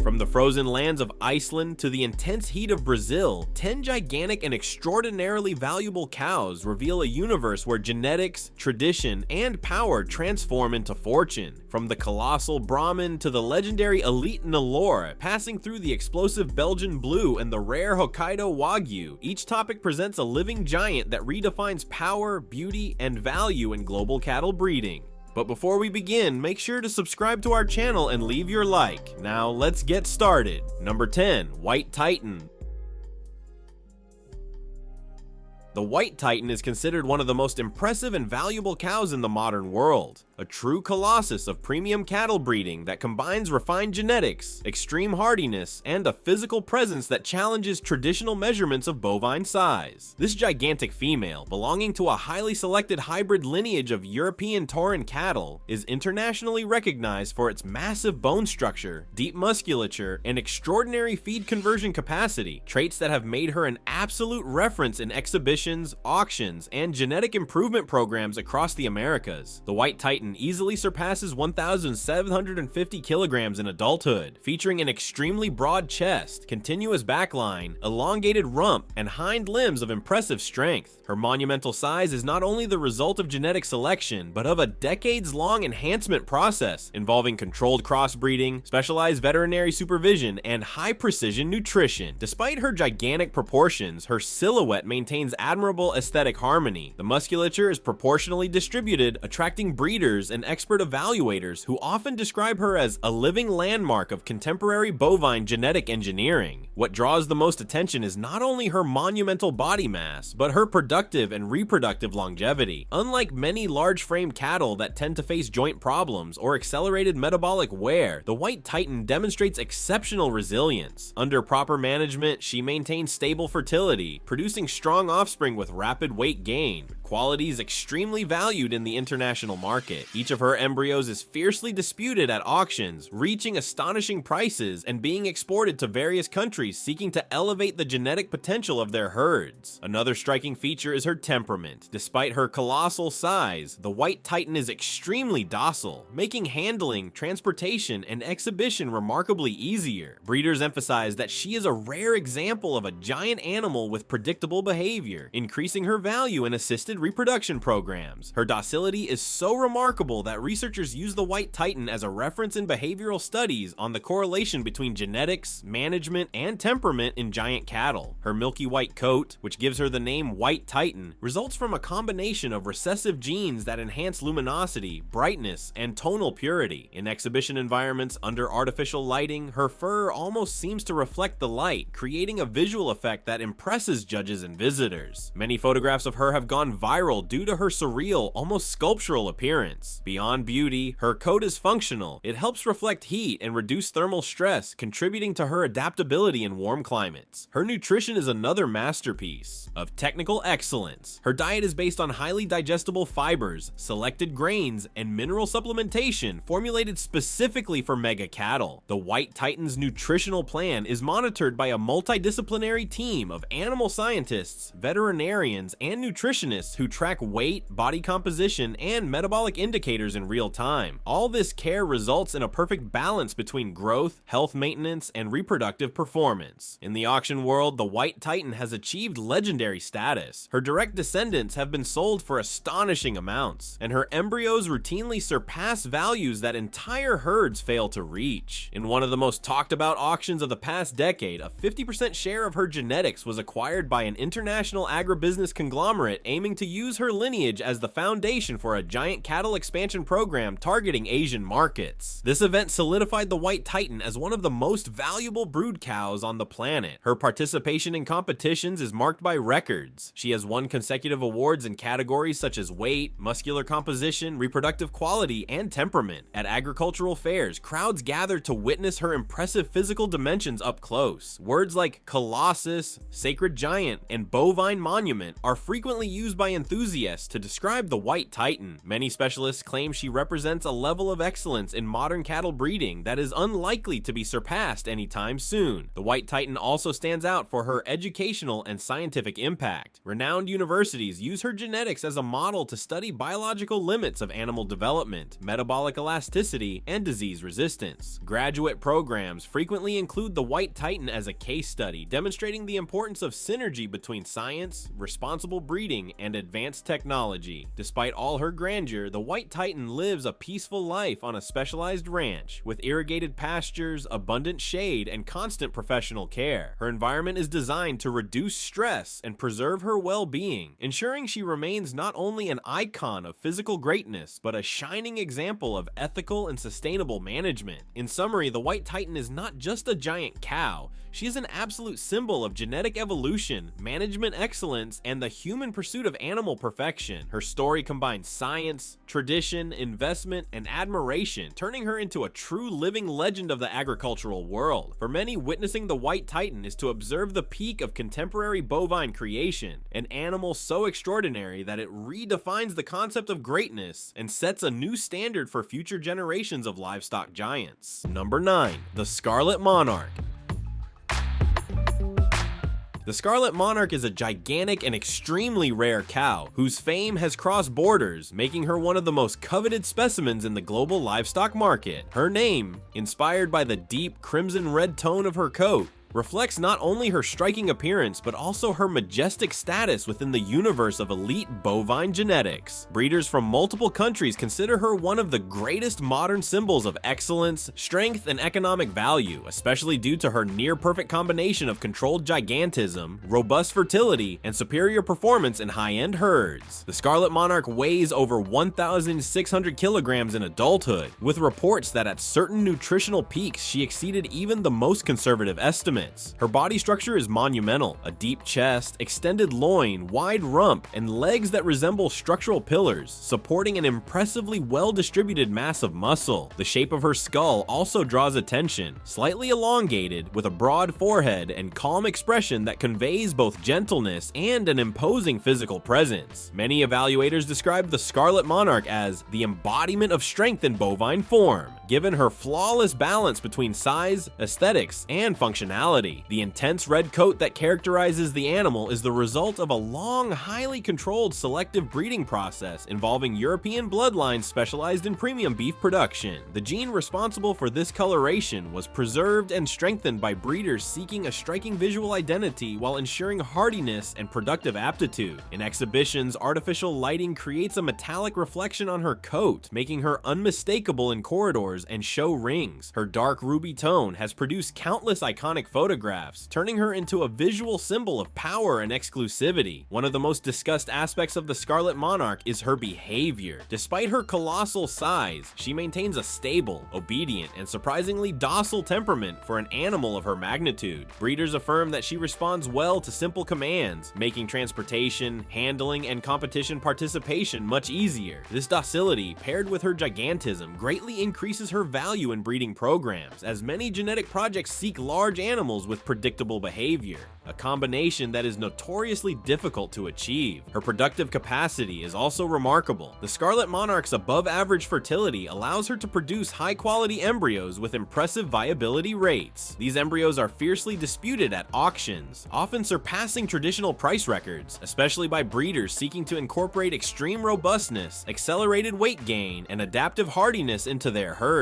From the frozen lands of Iceland to the intense heat of Brazil, 10 gigantic and extraordinarily valuable cows reveal a universe where genetics, tradition, and power transform into fortune. From the colossal Brahmin to the legendary Elite Nelore, passing through the explosive Belgian Blue and the rare Hokkaido Wagyu, each topic presents a living giant that redefines power, beauty, and value in global cattle breeding. But before we begin, make sure to subscribe to our channel and leave your like. Now let's get started. Number 10. White Titan. The White Titan is considered one of the most impressive and valuable cows in the modern world. A true colossus of premium cattle breeding that combines refined genetics, extreme hardiness, and a physical presence that challenges traditional measurements of bovine size. This gigantic female, belonging to a highly selected hybrid lineage of European Tauran cattle, is internationally recognized for its massive bone structure, deep musculature, and extraordinary feed conversion capacity, traits that have made her an absolute reference in exhibitions, auctions, and genetic improvement programs across the Americas. The White Titan easily surpasses 1,750 kilograms in adulthood, featuring an extremely broad chest, continuous backline, elongated rump, and hind limbs of impressive strength. Her monumental size is not only the result of genetic selection, but of a decades-long enhancement process involving controlled crossbreeding, specialized veterinary supervision, and high-precision nutrition. Despite her gigantic proportions, her silhouette maintains admirable aesthetic harmony. The musculature is proportionally distributed, attracting breeders and expert evaluators who often describe her as a living landmark of contemporary bovine genetic engineering. What draws the most attention is not only her monumental body mass, but her productive and reproductive longevity. Unlike many large-frame cattle that tend to face joint problems or accelerated metabolic wear, the White Titan demonstrates exceptional resilience. Under proper management, she maintains stable fertility, producing strong offspring with rapid weight gain, qualities extremely valued in the international market. Each of her embryos is fiercely disputed at auctions, reaching astonishing prices and being exported to various countries seeking to elevate the genetic potential of their herds. Another striking feature is her temperament. Despite her colossal size, the White Titan is extremely docile, making handling, transportation, and exhibition remarkably easier. Breeders emphasize that she is a rare example of a giant animal with predictable behavior, increasing her value in assisted reproduction programs. Her docility is so remarkable that researchers use the White Titan as a reference in behavioral studies on the correlation between genetics, management, and temperament in giant cattle. Her milky white coat, which gives her the name White Titan, results from a combination of recessive genes that enhance luminosity, brightness, and tonal purity. In exhibition environments under artificial lighting, her fur almost seems to reflect the light, creating a visual effect that impresses judges and visitors. Many photographs of her have gone viral due to her surreal, almost sculptural appearance. Beyond beauty, her coat is functional. It helps reflect heat and reduce thermal stress, contributing to her adaptability in warm climates. Her nutrition is another masterpiece of technical excellence. Her diet is based on highly digestible fibers, selected grains, and mineral supplementation formulated specifically for mega cattle. The White Titan's nutritional plan is monitored by a multidisciplinary team of animal scientists, veterinarians, and nutritionists who track weight, body composition, and metabolic indicators in real time. All this care results in a perfect balance between growth, health maintenance, and reproductive performance. In the auction world, the White Titan has achieved legendary status. Her direct descendants have been sold for astonishing amounts, and her embryos routinely surpass values that entire herds fail to reach. In one of the most talked about auctions of the past decade, a 50% share of her genetics was acquired by an international agribusiness conglomerate aiming to use her lineage as the foundation for a giant cattle expansion program targeting Asian markets. This event solidified the White Titan as one of the most valuable brood cows on the planet. Her participation in competitions is marked by records. She has won consecutive awards in categories such as weight, muscular composition, reproductive quality, and temperament. At agricultural fairs, crowds gather to witness her impressive physical dimensions up close. Words like Colossus, sacred giant, and bovine monument are frequently used by enthusiasts to describe the White Titan. Many specialists specialists claim she represents a level of excellence in modern cattle breeding that is unlikely to be surpassed anytime soon. The White Titan also stands out for her educational and scientific impact. Renowned universities use her genetics as a model to study biological limits of animal development, metabolic elasticity, and disease resistance. Graduate programs frequently include the White Titan as a case study, demonstrating the importance of synergy between science, responsible breeding, and advanced technology. Despite all her grandeur, the White Titan lives a peaceful life on a specialized ranch, with irrigated pastures, abundant shade, and constant professional care. Her environment is designed to reduce stress and preserve her well-being, ensuring she remains not only an icon of physical greatness, but a shining example of ethical and sustainable management. In summary, the White Titan is not just a giant cow, she is an absolute symbol of genetic evolution, management excellence, and the human pursuit of animal perfection. Her story combines science, tradition, investment, and admiration, turning her into a true living legend of the agricultural world. For many, witnessing the White Titan is to observe the peak of contemporary bovine creation, an animal so extraordinary that it redefines the concept of greatness and sets a new standard for future generations of livestock giants. Number 9. The Scarlet Monarch. The Scarlet Monarch is a gigantic and extremely rare cow whose fame has crossed borders, making her one of the most coveted specimens in the global livestock market. Her name, inspired by the deep crimson-red tone of her coat, reflects not only her striking appearance, but also her majestic status within the universe of elite bovine genetics. Breeders from multiple countries consider her one of the greatest modern symbols of excellence, strength, and economic value, especially due to her near-perfect combination of controlled gigantism, robust fertility, and superior performance in high-end herds. The Scarlet Monarch weighs over 1,600 kilograms in adulthood, with reports that at certain nutritional peaks she exceeded even the most conservative estimates. Her body structure is monumental: a deep chest, extended loin, wide rump, and legs that resemble structural pillars, supporting an impressively well-distributed mass of muscle. The shape of her skull also draws attention, slightly elongated, with a broad forehead and calm expression that conveys both gentleness and an imposing physical presence. Many evaluators describe the Scarlet Monarch as the embodiment of strength in bovine form, given her flawless balance between size, aesthetics, and functionality. The intense red coat that characterizes the animal is the result of a long, highly controlled selective breeding process involving European bloodlines specialized in premium beef production. The gene responsible for this coloration was preserved and strengthened by breeders seeking a striking visual identity while ensuring hardiness and productive aptitude. In exhibitions, artificial lighting creates a metallic reflection on her coat, making her unmistakable in corridors and show rings. Her dark ruby tone has produced countless iconic photographs, turning her into a visual symbol of power and exclusivity. One of the most discussed aspects of the Scarlet Monarch is her behavior. Despite her colossal size, she maintains a stable, obedient, and surprisingly docile temperament for an animal of her magnitude. Breeders affirm that she responds well to simple commands, making transportation, handling, and competition participation much easier. This docility, paired with her gigantism, greatly increases her value in breeding programs, as many genetic projects seek large animals with predictable behavior, a combination that is notoriously difficult to achieve. Her productive capacity is also remarkable. The Scarlet Monarch's above-average fertility allows her to produce high-quality embryos with impressive viability rates. These embryos are fiercely disputed at auctions, often surpassing traditional price records, especially by breeders seeking to incorporate extreme robustness, accelerated weight gain, and adaptive hardiness into their herds.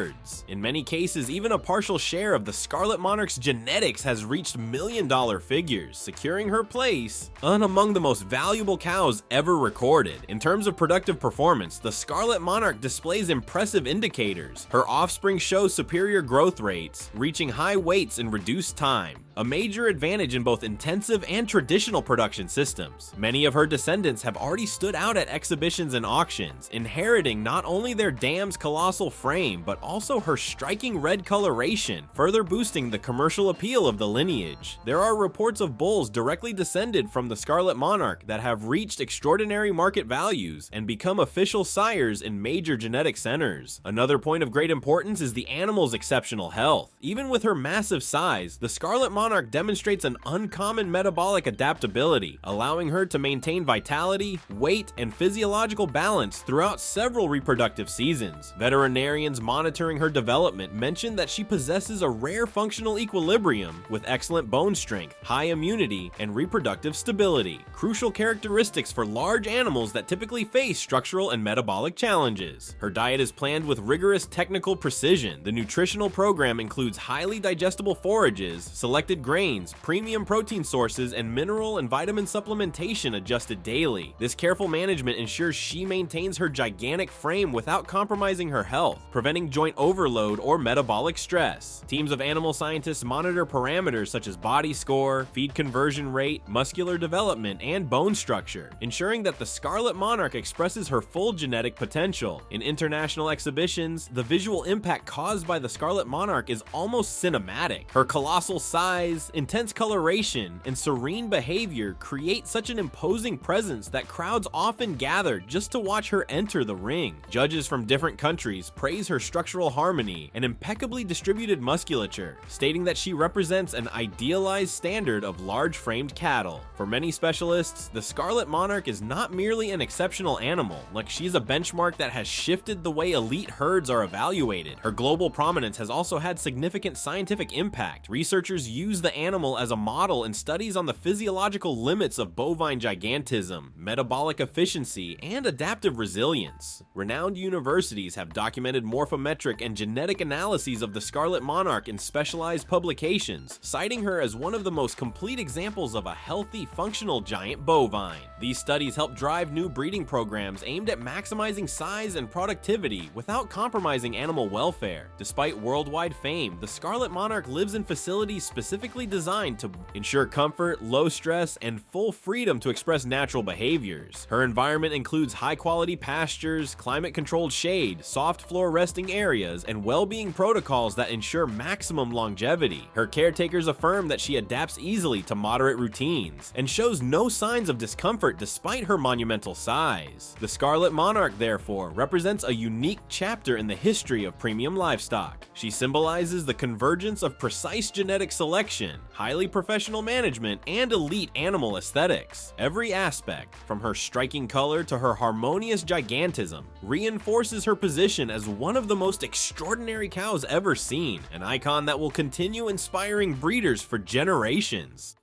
In many cases, even a partial share of the Scarlet Monarch's genetics has reached million-dollar figures, securing her place among the most valuable cows ever recorded. In terms of productive performance, the Scarlet Monarch displays impressive indicators. Her offspring show superior growth rates, reaching high weights in reduced time, a major advantage in both intensive and traditional production systems. Many of her descendants have already stood out at exhibitions and auctions, inheriting not only their dam's colossal frame, but also her striking red coloration, further boosting the commercial appeal of the lineage. There are reports of bulls directly descended from the Scarlet Monarch that have reached extraordinary market values and become official sires in major genetic centers. Another point of great importance is the animal's exceptional health. Even with her massive size, the Scarlet Monarch demonstrates an uncommon metabolic adaptability, allowing her to maintain vitality, weight, and physiological balance throughout several reproductive seasons. Veterinarians monitoring her development mention that she possesses a rare functional equilibrium with excellent bone strength, high immunity, and reproductive stability, crucial characteristics for large animals that typically face structural and metabolic challenges. Her diet is planned with rigorous technical precision. The nutritional program includes highly digestible forages, selected grains, premium protein sources, and mineral and vitamin supplementation adjusted daily. This careful management ensures she maintains her gigantic frame without compromising her health, preventing joint overload or metabolic stress. Teams of animal scientists monitor parameters such as body score, feed conversion rate, muscular development, and bone structure, ensuring that the Scarlet Monarch expresses her full genetic potential. In international exhibitions, the visual impact caused by the Scarlet Monarch is almost cinematic. Her colossal size, intense coloration, and serene behavior create such an imposing presence that crowds often gather just to watch her enter the ring. Judges from different countries praise her structural harmony and impeccably distributed musculature, stating that she represents an idealized standard of large-framed cattle. For many specialists, the Scarlet Monarch is not merely an exceptional animal, like she's a benchmark that has shifted the way elite herds are evaluated. Her global prominence has also had significant scientific impact. Researchers use the animal as a model in studies on the physiological limits of bovine gigantism, metabolic efficiency, and adaptive resilience. Renowned universities have documented morphometric and genetic analyses of the Scarlet Monarch in specialized publications, citing her as one of the most complete examples of a healthy, functional giant bovine. These studies help drive new breeding programs aimed at maximizing size and productivity without compromising animal welfare. Despite worldwide fame, the Scarlet Monarch lives in facilities specifically designed to ensure comfort, low stress, and full freedom to express natural behaviors. Her environment includes high-quality pastures, climate-controlled shade, soft floor resting areas, and well-being protocols that ensure maximum longevity. Her caretakers affirm that she adapts easily to moderate routines and shows no signs of discomfort despite her monumental size. The Scarlet Monarch, therefore, represents a unique chapter in the history of premium livestock. She symbolizes the convergence of precise genetic selection, highly professional management, and elite animal aesthetics. Every aspect, from her striking color to her harmonious gigantism, reinforces her position as one of the most extraordinary cows ever seen, an icon that will continue inspiring breeders for generations.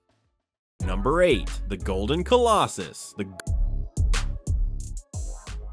Number 8. The Golden Colossus. The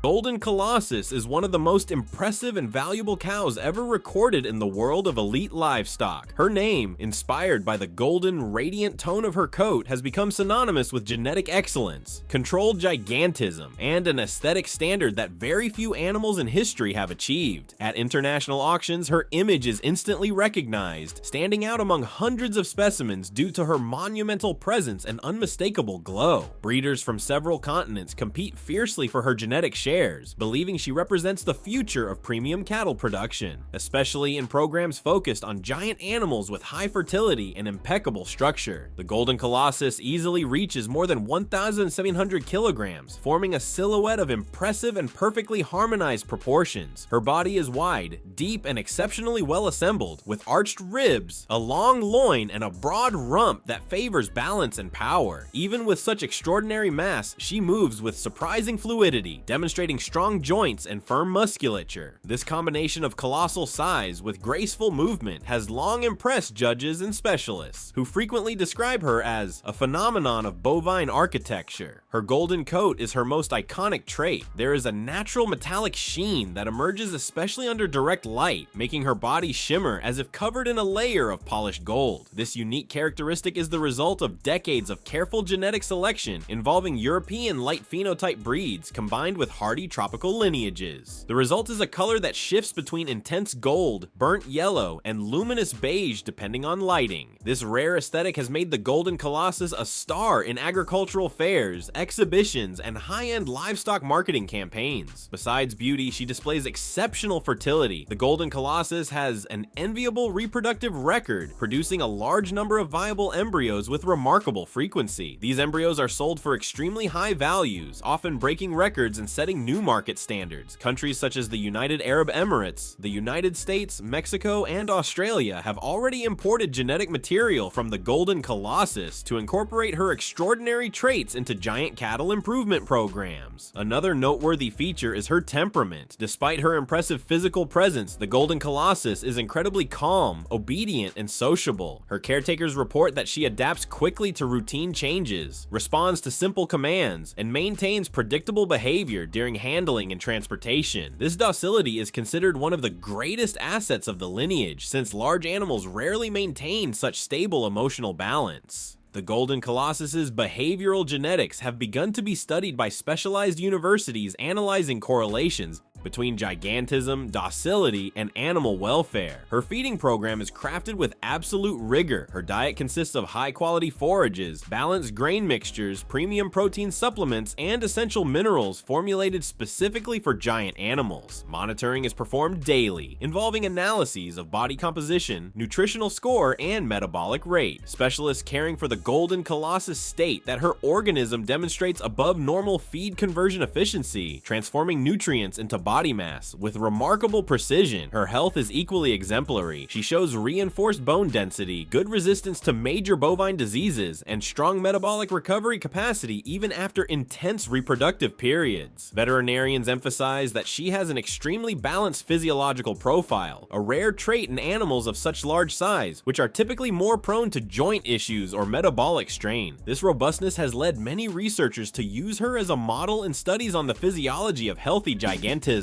Golden Colossus is one of the most impressive and valuable cows ever recorded in the world of elite livestock. Her name, inspired by the golden, radiant tone of her coat, has become synonymous with genetic excellence, controlled gigantism, and an aesthetic standard that very few animals in history have achieved. At international auctions, her image is instantly recognized, standing out among hundreds of specimens due to her monumental presence and unmistakable glow. Breeders from several continents compete fiercely for her genetic share, believing she represents the future of premium cattle production, especially in programs focused on giant animals with high fertility and impeccable structure. The Golden Colossus easily reaches more than 1,700 kilograms, forming a silhouette of impressive and perfectly harmonized proportions. Her body is wide, deep, and exceptionally well assembled, with arched ribs, a long loin, and a broad rump that favors balance and power. Even with such extraordinary mass, she moves with surprising fluidity, demonstrating strong joints and firm musculature. This combination of colossal size with graceful movement has long impressed judges and specialists, who frequently describe her as a phenomenon of bovine architecture. Her golden coat is her most iconic trait. There is a natural metallic sheen that emerges especially under direct light, making her body shimmer as if covered in a layer of polished gold. This unique characteristic is the result of decades of careful genetic selection involving European light phenotype breeds combined with hard hardy tropical lineages. The result is a color that shifts between intense gold, burnt yellow, and luminous beige depending on lighting. This rare aesthetic has made the Golden Colossus a star in agricultural fairs, exhibitions, and high-end livestock marketing campaigns. Besides beauty, she displays exceptional fertility. The Golden Colossus has an enviable reproductive record, producing a large number of viable embryos with remarkable frequency. These embryos are sold for extremely high values, often breaking records and setting new market standards. Countries such as the United Arab Emirates, the United States, Mexico, and Australia have already imported genetic material from the Golden Colossus to incorporate her extraordinary traits into giant cattle improvement programs. Another noteworthy feature is her temperament. Despite her impressive physical presence, the Golden Colossus is incredibly calm, obedient, and sociable. Her caretakers report that she adapts quickly to routine changes, responds to simple commands, and maintains predictable behavior during handling and transportation. This docility is considered one of the greatest assets of the lineage, since large animals rarely maintain such stable emotional balance. The Golden Colossus's behavioral genetics have begun to be studied by specialized universities analyzing correlations between gigantism, docility, and animal welfare. Her feeding program is crafted with absolute rigor. Her diet consists of high-quality forages, balanced grain mixtures, premium protein supplements, and essential minerals formulated specifically for giant animals. Monitoring is performed daily, involving analyses of body composition, nutritional score, and metabolic rate. Specialists caring for the Golden Colossus state that her organism demonstrates above normal feed conversion efficiency, transforming nutrients into body mass with remarkable precision. Her health is equally exemplary. She shows reinforced bone density, good resistance to major bovine diseases, and strong metabolic recovery capacity even after intense reproductive periods. Veterinarians emphasize that she has an extremely balanced physiological profile, a rare trait in animals of such large size, which are typically more prone to joint issues or metabolic strain. This robustness has led many researchers to use her as a model in studies on the physiology of healthy gigantism.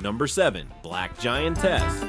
Number 7. Black Giantess.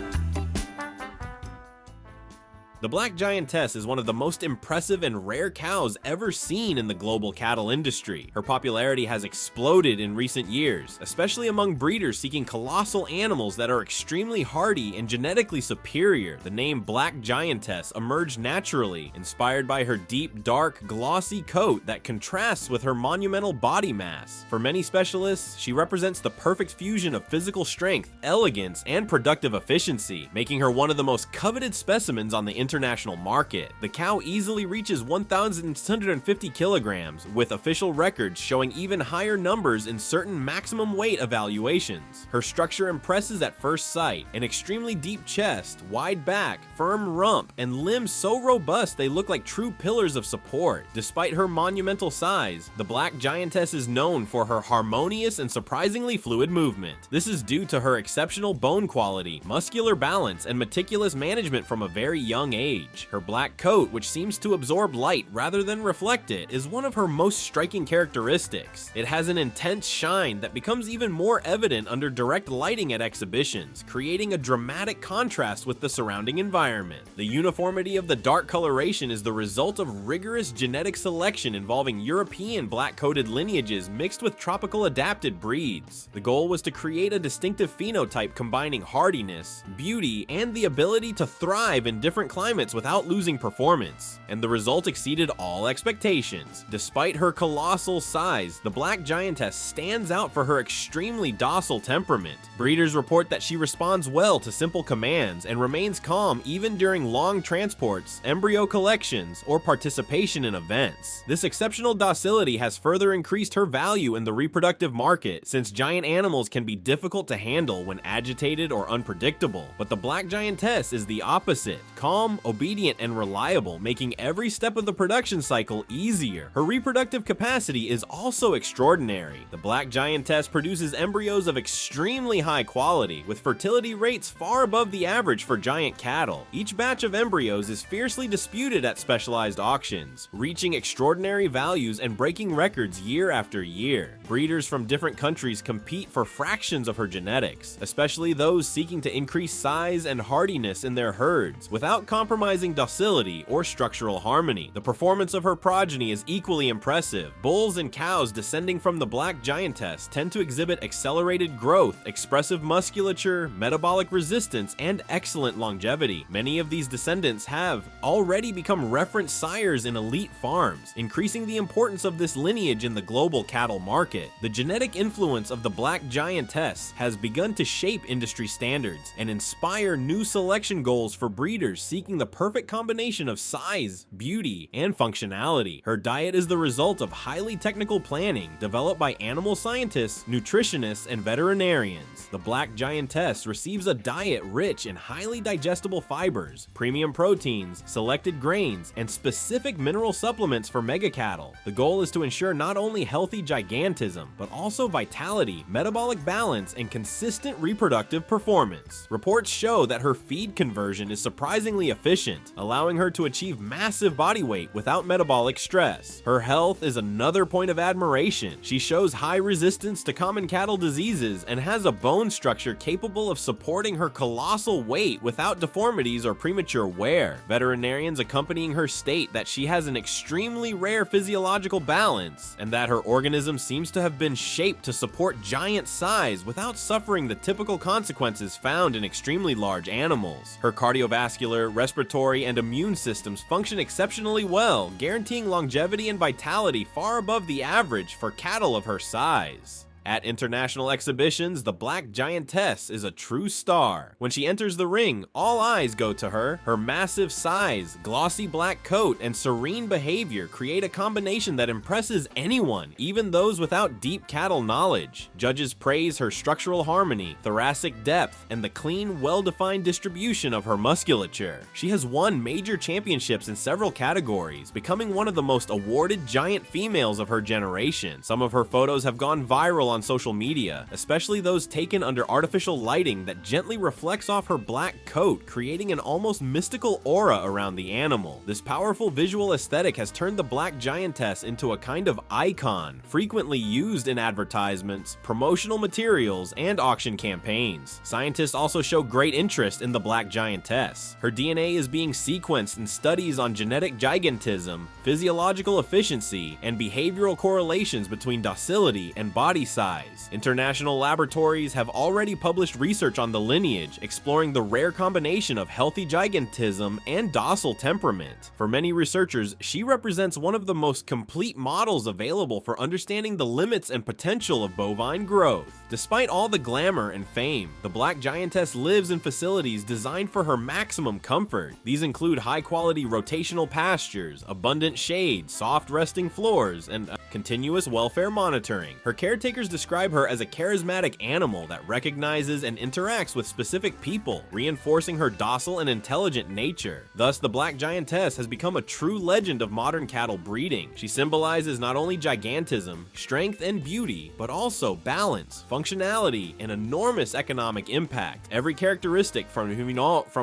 The Black Giantess is one of the most impressive and rare cows ever seen in the global cattle industry. Her popularity has exploded in recent years, especially among breeders seeking colossal animals that are extremely hardy and genetically superior. The name Black Giantess emerged naturally, inspired by her deep, dark, glossy coat that contrasts with her monumental body mass. For many specialists, she represents the perfect fusion of physical strength, elegance, and productive efficiency, making her one of the most coveted specimens on the international market. The cow easily reaches 1,650 kilograms, with official records showing even higher numbers in certain maximum weight evaluations. Her structure impresses at first sight: an extremely deep chest, wide back, firm rump, and limbs so robust they look like true pillars of support. Despite her monumental size, the Black Giantess is known for her harmonious and surprisingly fluid movement. This is due to her exceptional bone quality, muscular balance, and meticulous management from a very young age. Her black coat, which seems to absorb light rather than reflect it, is one of her most striking characteristics. It has an intense shine that becomes even more evident under direct lighting at exhibitions, creating a dramatic contrast with the surrounding environment. The uniformity of the dark coloration is the result of rigorous genetic selection involving European black-coated lineages mixed with tropical adapted breeds. The goal was to create a distinctive phenotype combining hardiness, beauty, and the ability to thrive in different climates without losing performance, and the result exceeded all expectations. Despite her colossal size, the Black Giantess stands out for her extremely docile temperament. Breeders report that she responds well to simple commands and remains calm even during long transports, embryo collections, or participation in events. This exceptional docility has further increased her value in the reproductive market, since giant animals can be difficult to handle when agitated or unpredictable. But the Black Giantess is the opposite: calm, obedient, and reliable, making every step of the production cycle easier. Her reproductive capacity is also extraordinary. The Black Giantess produces embryos of extremely high quality, with fertility rates far above the average for giant cattle. Each batch of embryos is fiercely disputed at specialized auctions, reaching extraordinary values and breaking records year after year. Breeders from different countries compete for fractions of her genetics, especially those seeking to increase size and hardiness in their herds, without compromising compromising docility or structural harmony. The performance of her progeny is equally impressive. Bulls and cows descending from the black giantess tend to exhibit accelerated growth, expressive musculature, metabolic resistance, and excellent longevity. Many of these descendants have already become reference sires in elite farms, increasing the importance of this lineage in the global cattle market. The genetic influence of the black giantess has begun to shape industry standards and inspire new selection goals for breeders seeking the perfect combination of size, beauty, and functionality. Her diet is the result of highly technical planning developed by animal scientists, nutritionists, and veterinarians. The black giantess receives a diet rich in highly digestible fibers, premium proteins, selected grains, and specific mineral supplements for mega cattle. The goal is to ensure not only healthy gigantism, but also vitality, metabolic balance, and consistent reproductive performance. Reports show that her feed conversion is surprisingly efficient, allowing her to achieve massive body weight without metabolic stress. Her health is another point of admiration. She shows high resistance to common cattle diseases and has a bone structure capable of supporting her colossal weight without deformities or premature wear. Veterinarians accompanying her state that she has an extremely rare physiological balance and that her organism seems to have been shaped to support giant size without suffering the typical consequences found in extremely large animals. Her cardiovascular, respiratory, and immune systems function exceptionally well, guaranteeing longevity and vitality far above the average for cattle of her size. At international exhibitions, the black giantess is a true star. When she enters the ring, all eyes go to her. Her massive size, glossy black coat, and serene behavior create a combination that impresses anyone, even those without deep cattle knowledge. Judges praise her structural harmony, thoracic depth, and the clean, well-defined distribution of her musculature. She has won major championships in several categories, becoming one of the most awarded giant females of her generation. Some of her photos have gone viral on social media, especially those taken under artificial lighting that gently reflects off her black coat, creating an almost mystical aura around the animal. This powerful visual aesthetic has turned the black giantess into a kind of icon, frequently used in advertisements, promotional materials, and auction campaigns. Scientists also show great interest in the black giantess. Her DNA is being sequenced in studies on genetic gigantism, physiological efficiency, and behavioral correlations between docility and body size. International laboratories have already published research on the lineage, exploring the rare combination of healthy gigantism and docile temperament. For many researchers, she represents one of the most complete models available for understanding the limits and potential of bovine growth. Despite all the glamour and fame, the black giantess lives in facilities designed for her maximum comfort. These include high-quality rotational pastures, abundant shade, soft resting floors, and continuous welfare monitoring. Her caretakers describe her as a charismatic animal that recognizes and interacts with specific people, reinforcing her docile and intelligent nature. Thus, the black giantess has become a true legend of modern cattle breeding. She symbolizes not only gigantism, strength, and beauty, but also balance, functionality, and enormous economic impact. Every characteristic from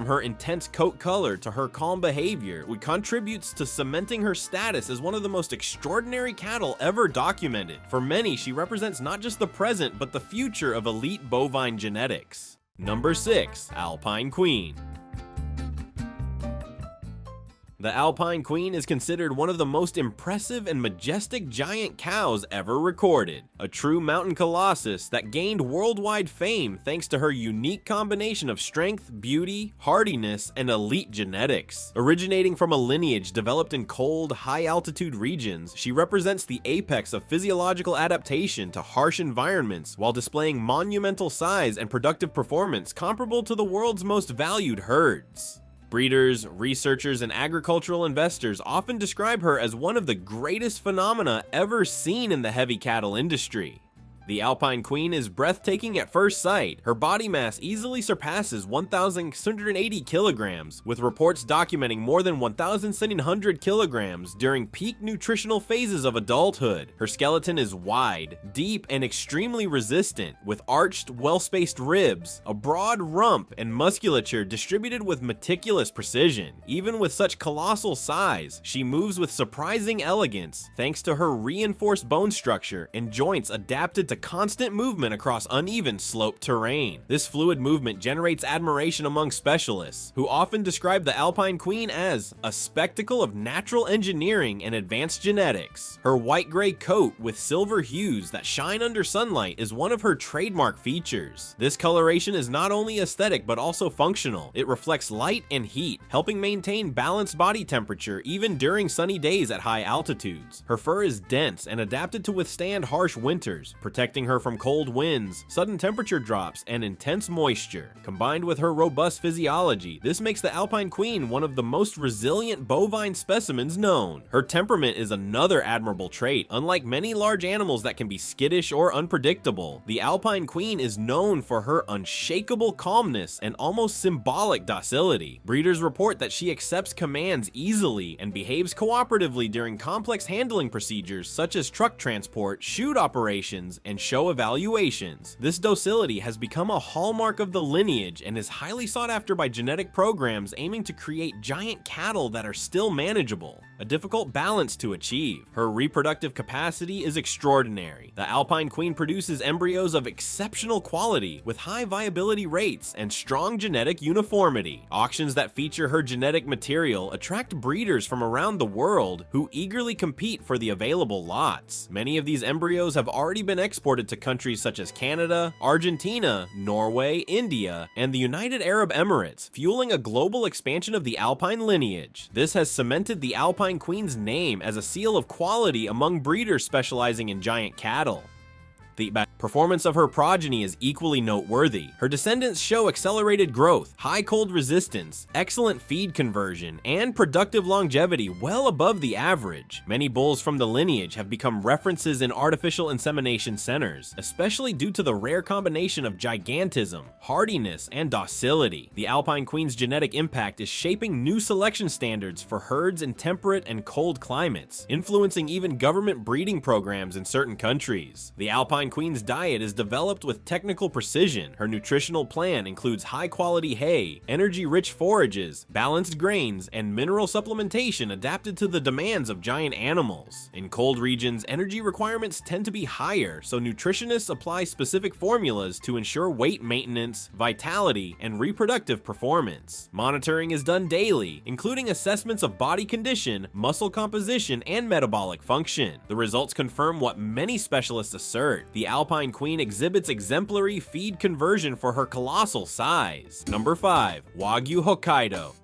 her intense coat color to her calm behavior contributes to cementing her status as one of the most extraordinary cattle ever documented. For many, she represents not just the present, but the future of elite bovine genetics. Number 6. Alpine Queen. The Alpine Queen is considered one of the most impressive and majestic giant cows ever recorded, a true mountain colossus that gained worldwide fame thanks to her unique combination of strength, beauty, hardiness, and elite genetics. Originating from a lineage developed in cold, high-altitude regions, she represents the apex of physiological adaptation to harsh environments while displaying monumental size and productive performance comparable to the world's most valued herds. Breeders, researchers, and agricultural investors often describe her as one of the greatest phenomena ever seen in the heavy cattle industry. The Alpine Queen is breathtaking at first sight. Her body mass easily surpasses 1,680 kilograms, with reports documenting more than 1,700 kilograms during peak nutritional phases of adulthood. Her skeleton is wide, deep, and extremely resistant, with arched, well-spaced ribs, a broad rump, and musculature distributed with meticulous precision. Even with such colossal size, she moves with surprising elegance thanks to her reinforced bone structure and joints adapted to constant movement across uneven sloped terrain. This fluid movement generates admiration among specialists, who often describe the Alpine Queen as a spectacle of natural engineering and advanced genetics. Her white-gray coat with silver hues that shine under sunlight is one of her trademark features. This coloration is not only aesthetic but also functional. It reflects light and heat, helping maintain balanced body temperature even during sunny days at high altitudes. Her fur is dense and adapted to withstand harsh winters, protecting her from cold winds, sudden temperature drops, and intense moisture. Combined with her robust physiology, this makes the Alpine Queen one of the most resilient bovine specimens known. Her temperament is another admirable trait. Unlike many large animals that can be skittish or unpredictable, the Alpine Queen is known for her unshakable calmness and almost symbolic docility. Breeders report that she accepts commands easily and behaves cooperatively during complex handling procedures such as truck transport, shoot operations, and show evaluations. This docility has become a hallmark of the lineage and is highly sought after by genetic programs aiming to create giant cattle that are still manageable, a difficult balance to achieve. Her reproductive capacity is extraordinary. The Alpine Queen produces embryos of exceptional quality with high viability rates and strong genetic uniformity. Auctions that feature her genetic material attract breeders from around the world who eagerly compete for the available lots. Many of these embryos have already been exported to countries such as Canada, Argentina, Norway, India, and the United Arab Emirates, fueling a global expansion of the Alpine lineage. This has cemented the Alpine Queen's name as a seal of quality among breeders specializing in giant cattle. The performance of her progeny is equally noteworthy. Her descendants show accelerated growth, high cold resistance, excellent feed conversion, and productive longevity well above the average. Many bulls from the lineage have become references in artificial insemination centers, especially due to the rare combination of gigantism, hardiness, and docility. The Alpine Queen's genetic impact is shaping new selection standards for herds in temperate and cold climates, influencing even government breeding programs in certain countries. The Alpine Queen's diet is developed with technical precision. Her nutritional plan includes high-quality hay, energy-rich forages, balanced grains, and mineral supplementation adapted to the demands of giant animals. In cold regions, energy requirements tend to be higher, so nutritionists apply specific formulas to ensure weight maintenance, vitality, and reproductive performance. Monitoring is done daily, including assessments of body condition, muscle composition, and metabolic function. The results confirm what many specialists assert: the Alpine Queen exhibits exemplary feed conversion for her colossal size. Number 5. Wagyu Hokkaido.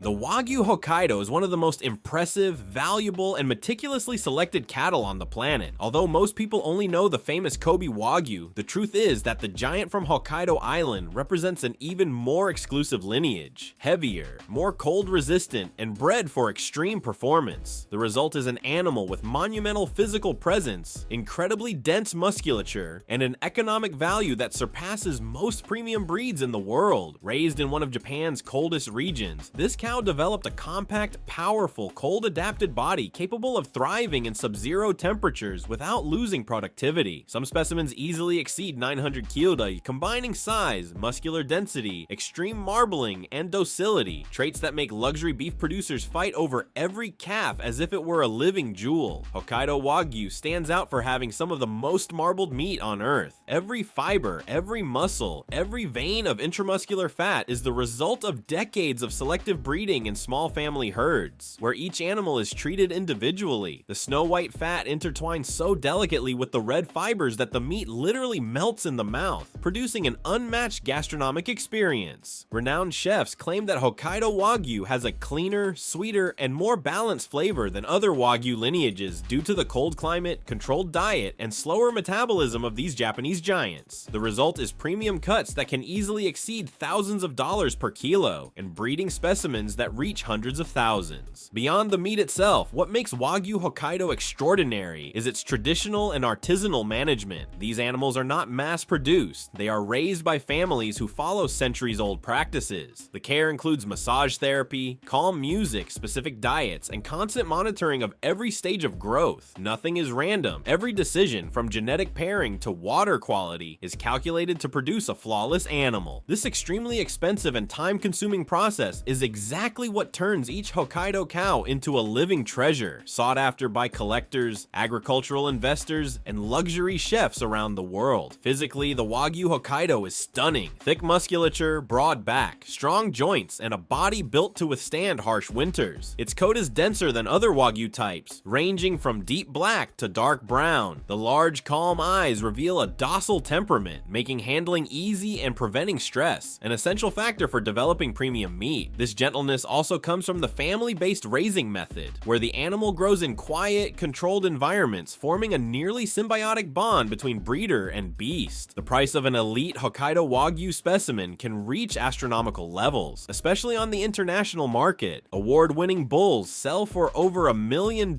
The Wagyu Hokkaido is one of the most impressive, valuable, and meticulously selected cattle on the planet. Although most people only know the famous Kobe Wagyu, the truth is that the giant from Hokkaido Island represents an even more exclusive lineage. Heavier, more cold resistant, and bred for extreme performance. The result is an animal with monumental physical presence, incredibly dense musculature, and an economic value that surpasses most premium breeds in the world. Raised in one of Japan's coldest regions, this cow developed a compact, powerful, cold-adapted body capable of thriving in sub-zero temperatures without losing productivity. Some specimens easily exceed 900 kyodai, combining size, muscular density, extreme marbling, and docility, traits that make luxury beef producers fight over every calf as if it were a living jewel. Hokkaido Wagyu stands out for having some of the most marbled meat on Earth. Every fiber, every muscle, every vein of intramuscular fat is the result of decades of selective breeding in small family herds, where each animal is treated individually. The snow-white fat intertwines so delicately with the red fibers that the meat literally melts in the mouth, producing an unmatched gastronomic experience. Renowned chefs claim that Hokkaido Wagyu has a cleaner, sweeter, and more balanced flavor than other Wagyu lineages due to the cold climate, controlled diet, and slower metabolism of these Japanese giants. The result is premium cuts that can easily exceed thousands of dollars per kilo, and breeding specimens that reach hundreds of thousands. Beyond the meat itself, what makes Wagyu Hokkaido extraordinary is its traditional and artisanal management. These animals are not mass-produced. They are raised by families who follow centuries-old practices. The care includes massage therapy, calm music, specific diets, and constant monitoring of every stage of growth. Nothing is random. Every decision, from genetic pairing to water quality, is calculated to produce a flawless animal. This extremely expensive and time-consuming process is exactly exactly what turns each Hokkaido cow into a living treasure, sought after by collectors, agricultural investors, and luxury chefs around the world. Physically, the Wagyu Hokkaido is stunning. Thick musculature, broad back, strong joints, and a body built to withstand harsh winters. Its coat is denser than other Wagyu types, ranging from deep black to dark brown. The large, calm eyes reveal a docile temperament, making handling easy and preventing stress, an essential factor for developing premium meat. This gentleness also comes from the family-based raising method, where the animal grows in quiet, controlled environments, forming a nearly symbiotic bond between breeder and beast. The price of an elite Hokkaido Wagyu specimen can reach astronomical levels, especially on the international market. Award-winning bulls sell for over $1 million,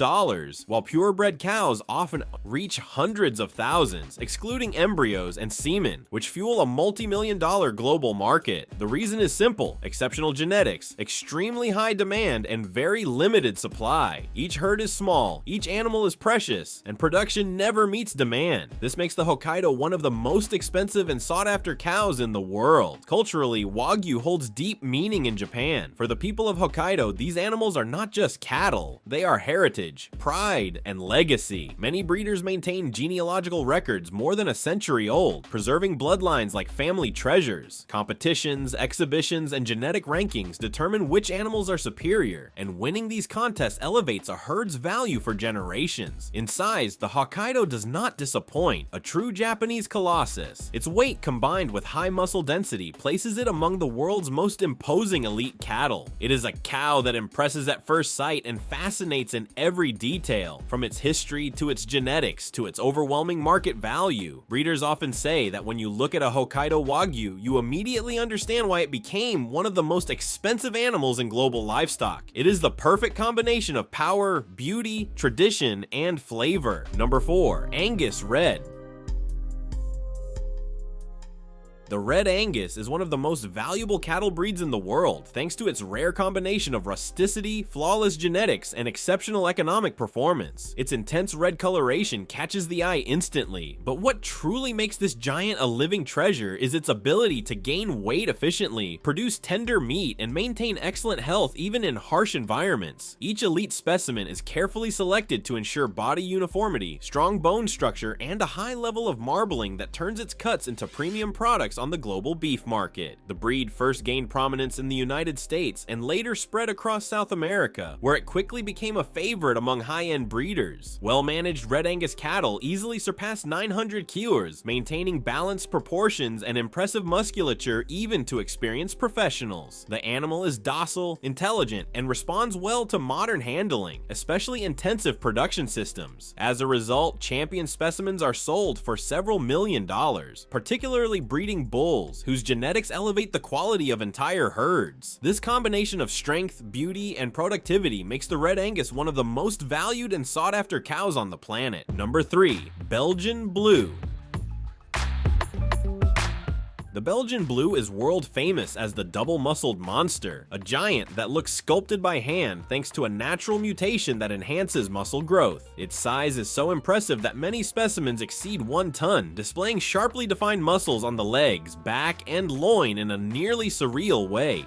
while purebred cows often reach hundreds of thousands, excluding embryos and semen, which fuel a multi-million-dollar global market. The reason is simple: exceptional genetics, extremely high demand, and very limited supply. Each herd is small, each animal is precious, and production never meets demand. This makes the Hokkaido one of the most expensive and sought-after cows in the world. Culturally, Wagyu holds deep meaning in Japan. For the people of Hokkaido, these animals are not just cattle, they are heritage, pride, and legacy. Many breeders maintain genealogical records more than a century old, preserving bloodlines like family treasures. Competitions, exhibitions, and genetic rankings determine which animals are superior, and winning these contests elevates a herd's value for generations. In size, the Hokkaido does not disappoint, a true Japanese colossus. Its weight combined with high muscle density places it among the world's most imposing elite cattle. It is a cow that impresses at first sight and fascinates in every detail, from its history to its genetics to its overwhelming market value. Breeders often say that when you look at a Hokkaido Wagyu, you immediately understand why it became one of the most expensive animals in global livestock. It is the perfect combination of power, beauty, tradition, and flavor. Number 4. Angus Red. The Red Angus is one of the most valuable cattle breeds in the world, thanks to its rare combination of rusticity, flawless genetics, and exceptional economic performance. Its intense red coloration catches the eye instantly, but what truly makes this giant a living treasure is its ability to gain weight efficiently, produce tender meat, and maintain excellent health even in harsh environments. Each elite specimen is carefully selected to ensure body uniformity, strong bone structure, and a high level of marbling that turns its cuts into premium products on the global beef market. The breed first gained prominence in the United States and later spread across South America, where it quickly became a favorite among high-end breeders. Well-managed Red Angus cattle easily surpass 900 kilos, maintaining balanced proportions and impressive musculature even to experienced professionals. The animal is docile, intelligent, and responds well to modern handling, especially intensive production systems. As a result, champion specimens are sold for several $1 million, particularly breeding bulls, whose genetics elevate the quality of entire herds. This combination of strength, beauty, and productivity makes the Red Angus one of the most valued and sought-after cows on the planet. Number 3. Belgian Blue. The Belgian Blue is world famous as the double-muscled monster, a giant that looks sculpted by hand thanks to a natural mutation that enhances muscle growth. Its size is so impressive that many specimens exceed 1 ton, displaying sharply defined muscles on the legs, back, and loin in a nearly surreal way.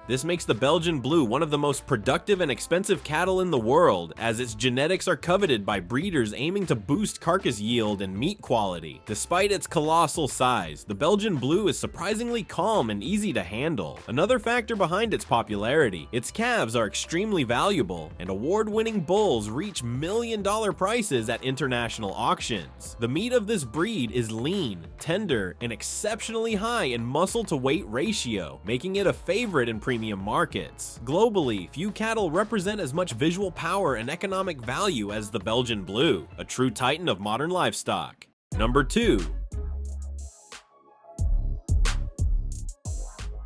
This makes the Belgian Blue one of the most productive and expensive cattle in the world, as its genetics are coveted by breeders aiming to boost carcass yield and meat quality. Despite its colossal size, the Belgian Blue is surprisingly calm and easy to handle. Another factor behind its popularity, its calves are extremely valuable, and award-winning bulls reach $1 million prices at international auctions. The meat of this breed is lean, tender, and exceptionally high in muscle-to-weight ratio, making it a favorite in premium markets. Globally, few cattle represent as much visual power and economic value as the Belgian Blue, a true titan of modern livestock. Number 2.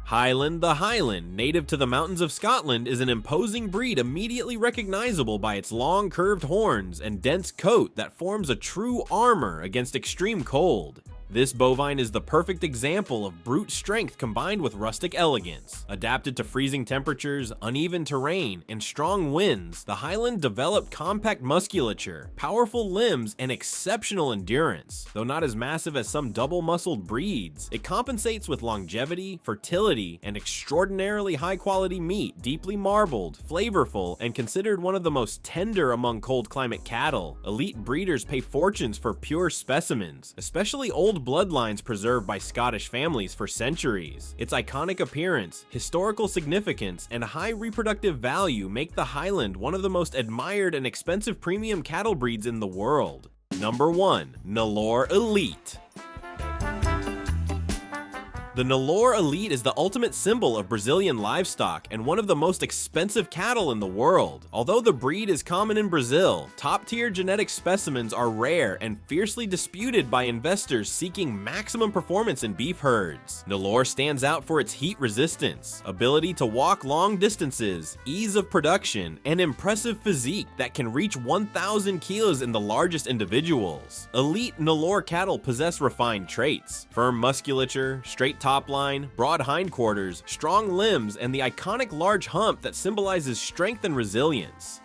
Highland. The Highland, native to the mountains of Scotland, is an imposing breed immediately recognizable by its long curved horns and dense coat that forms a true armor against extreme cold. This bovine is the perfect example of brute strength combined with rustic elegance. Adapted to freezing temperatures, uneven terrain, and strong winds, the Highland developed compact musculature, powerful limbs, and exceptional endurance. Though not as massive as some double-muscled breeds, it compensates with longevity, fertility, and extraordinarily high-quality meat, deeply marbled, flavorful, and considered one of the most tender among cold-climate cattle. Elite breeders pay fortunes for pure specimens, especially old bloodlines preserved by Scottish families for centuries. Its iconic appearance, historical significance, and high reproductive value make the Highland one of the most admired and expensive premium cattle breeds in the world. Number 1. Nelore Elite. The Nelore Elite is the ultimate symbol of Brazilian livestock and one of the most expensive cattle in the world. Although the breed is common in Brazil, top-tier genetic specimens are rare and fiercely disputed by investors seeking maximum performance in beef herds. Nelore stands out for its heat resistance, ability to walk long distances, ease of production, and impressive physique that can reach 1,000 kilos in the largest individuals. Elite Nelore cattle possess refined traits: firm musculature, straight top line, broad hindquarters, strong limbs, and the iconic large hump that symbolizes strength and resilience.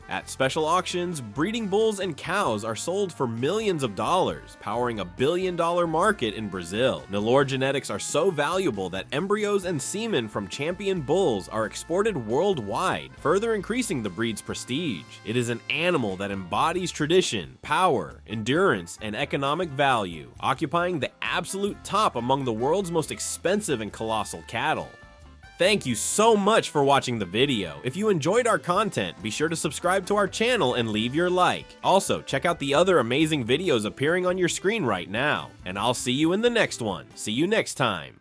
At special auctions, breeding bulls and cows are sold for millions of dollars, powering a billion-dollar market in Brazil. Nelore genetics are so valuable that embryos and semen from champion bulls are exported worldwide, further increasing the breed's prestige. It is an animal that embodies tradition, power, endurance, and economic value, occupying the absolute top among the world's most expensive and colossal cattle. Thank you so much for watching the video. If you enjoyed our content, be sure to subscribe to our channel and leave your like. Also, check out the other amazing videos appearing on your screen right now. And I'll see you in the next one. See you next time.